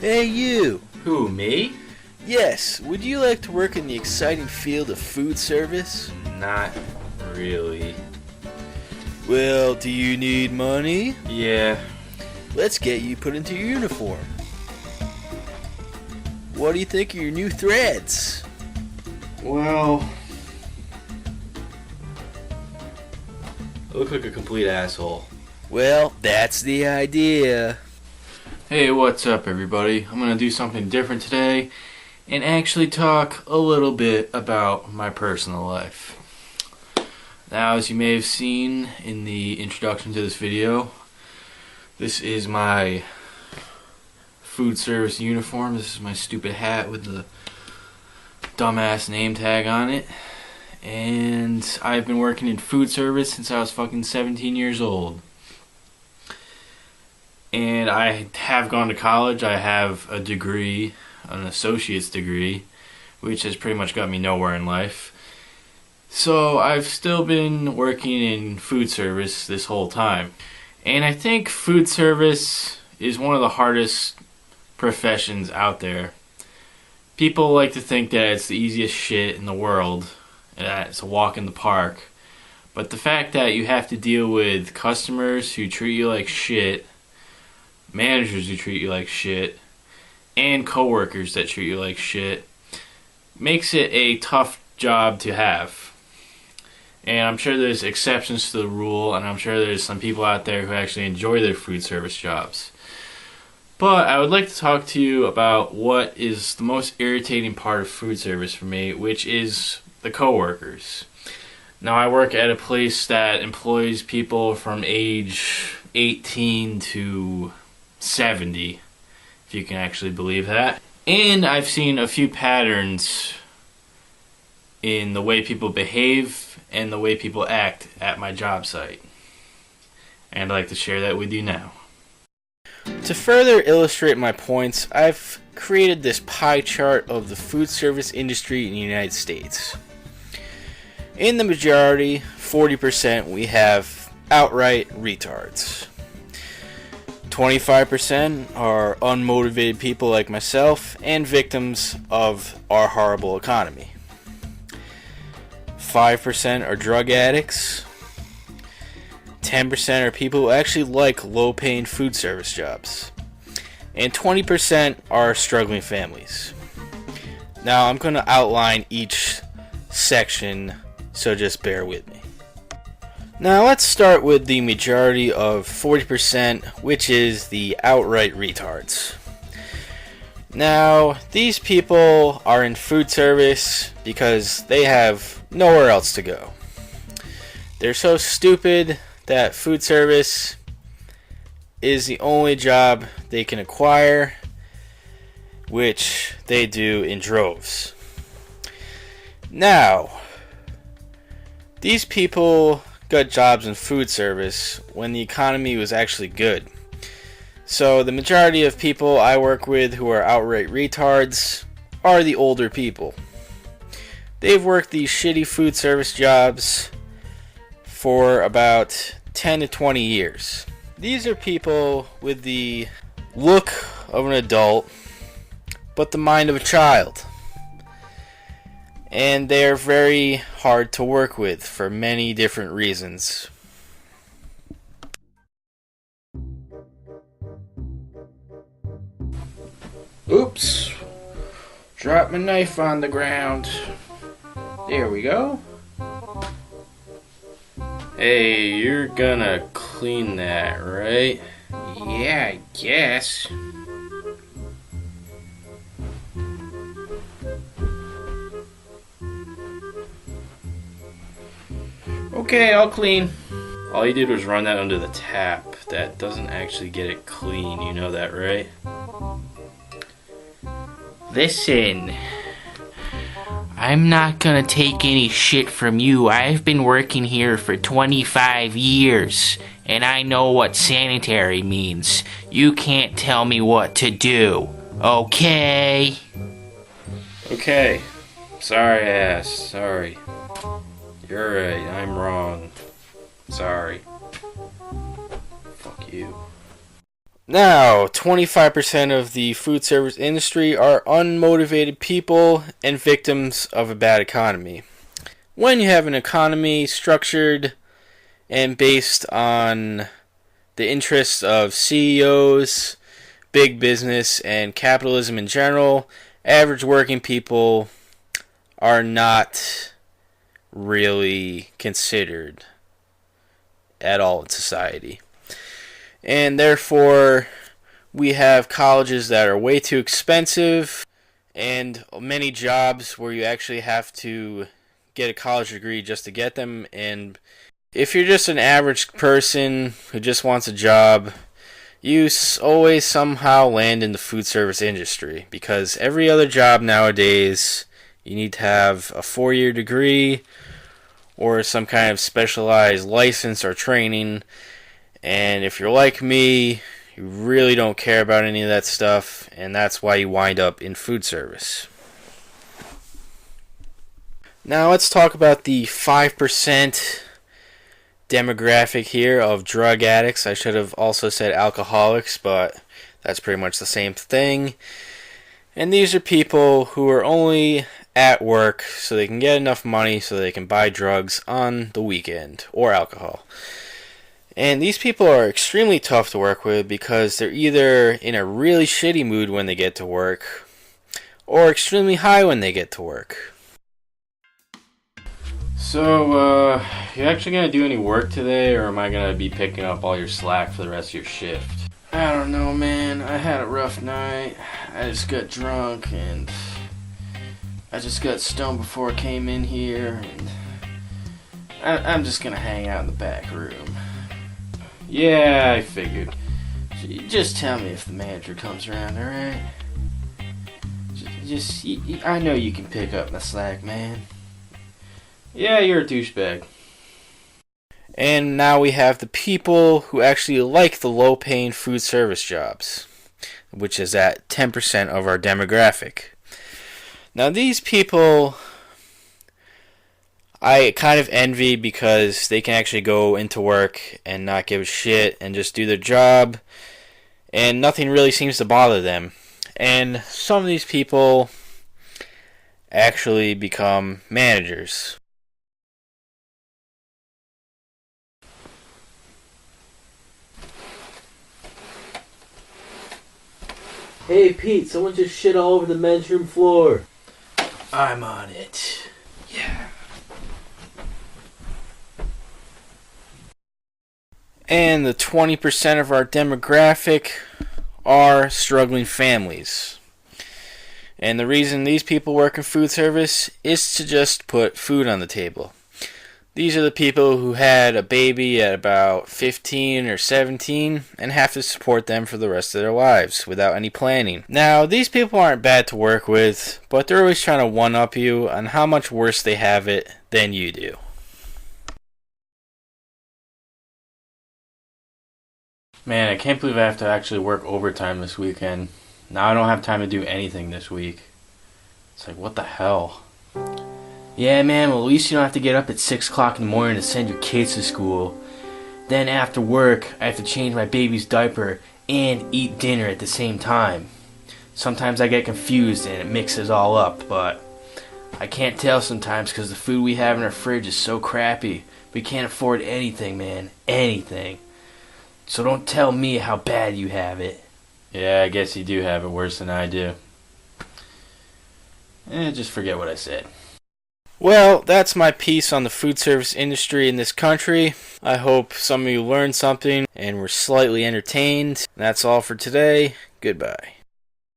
Hey you! Who, me? Yes, would you like to work in the exciting field of food service? Not really. Well, do you need money? Yeah. Let's get you put into your uniform. What do you think of your new threads? Well, I look like a complete asshole. Well, that's the idea. Hey, what's up everybody? I'm gonna do something different today and actually talk a little bit about my personal life. Now, as you may have seen in the introduction to this video, this is my food service uniform. This is my stupid hat with the dumbass name tag on it. And I've been working in food service since I was fucking 17 years old. And I have gone to college. I have a degree, an associate's degree, which has pretty much got me nowhere in life. So I've still been working in food service this whole time. And I think food service is one of the hardest professions out there. People like to think that it's the easiest shit in the world, and that it's a walk in the park. But the fact that you have to deal with customers who treat you like shit, managers who treat you like shit, and coworkers that treat you like shit, makes it a tough job to have. And I'm sure there's exceptions to the rule, and I'm sure there's some people out there who actually enjoy their food service jobs. But I would like to talk to you about what is the most irritating part of food service for me, which is the coworkers. Now, I work at a place that employs people from age 18 to 70, if you can actually believe that. And I've seen a few patterns in the way people behave and the way people act at my job site. And I'd like to share that with you now. To further illustrate my points, I've created this pie chart of the food service industry in the United States. In the majority, 40%, we have outright retards. 25% are unmotivated people like myself and victims of our horrible economy. 5% are drug addicts. 10% are people who actually like low-paying food service jobs. And 20% are struggling families. Now, I'm going to outline each section, so just bear with me. Now, let's start with the majority of 40%, which is the outright retards. Now, these people are in food service because they have nowhere else to go. They're so stupid that food service is the only job they can acquire, which they do in droves. Now, these people got jobs in food service when the economy was actually good. So the majority of people I work with who are outright retards are the older people. They've worked these shitty food service jobs for about 10 to 20 years. These are people with the look of an adult, but the mind of a child. And they're very hard to work with for many different reasons. Oops. Dropped my knife on the ground. There we go. Hey, you're gonna clean that, right? Yeah, I guess. Okay, I'll clean. All you did was run that under the tap. That doesn't actually get it clean, you know that, right? Listen, I'm not gonna take any shit from you. I've been working here for 25 years, and I know what sanitary means. You can't tell me what to do, okay? Okay. Sorry, ass. Sorry. You're right, I'm wrong. Sorry. Fuck you. Now, 25% of the food service industry are unmotivated people and victims of a bad economy. When you have an economy structured and based on the interests of CEOs, big business, and capitalism in general, average working people are not really considered at all in society. And therefore, we have colleges that are way too expensive and many jobs where you actually have to get a college degree just to get them. And if you're just an average person who just wants a job, you always somehow land in the food service industry, because every other job nowadays you need to have a 4-year degree or some kind of specialized license or training. And if you're like me, you really don't care about any of that stuff, and that's why you wind up in food service. Now let's talk about the 5% demographic here of drug addicts. I should have also said alcoholics, but that's pretty much the same thing. And these are people who are only at work so they can get enough money so they can buy drugs on the weekend or alcohol. And these people are extremely tough to work with because they're either in a really shitty mood when they get to work or extremely high when they get to work. So, you actually gonna do any work today, or am I gonna be picking up all your slack for the rest of your shift? I don't know, man. I had a rough night. I just got drunk and I just got stoned before I came in here, and I'm just gonna hang out in the back room. Yeah, I figured. Just tell me if the manager comes around, alright? I know you can pick up my slack, man. Yeah, you're a douchebag. And now we have the people who actually like the low-paying food service jobs, which is at 10% of our demographic. Now these people I kind of envy because they can actually go into work and not give a shit and just do their job, and nothing really seems to bother them. And some of these people actually become managers. Hey Pete, someone just shit all over the men's room floor. I'm on it. Yeah. And the 20% of our demographic are struggling families. And the reason these people work in food service is to just put food on the table. These are the people who had a baby at about 15 or 17 and have to support them for the rest of their lives without any planning. Now, these people aren't bad to work with, but they're always trying to one-up you on how much worse they have it than you do. Man, I can't believe I have to actually work overtime this weekend. Now I don't have time to do anything this week. It's like, what the hell? Yeah, man, well, at least you don't have to get up at 6 o'clock in the morning to send your kids to school. Then after work, I have to change my baby's diaper and eat dinner at the same time. Sometimes I get confused and it mixes all up, but I can't tell sometimes because the food we have in our fridge is so crappy. We can't afford anything, man. Anything. So don't tell me how bad you have it. Yeah, I guess you do have it worse than I do. Just forget what I said. Well, that's my piece on the food service industry in this country. I hope some of you learned something and were slightly entertained. That's all for today. Goodbye.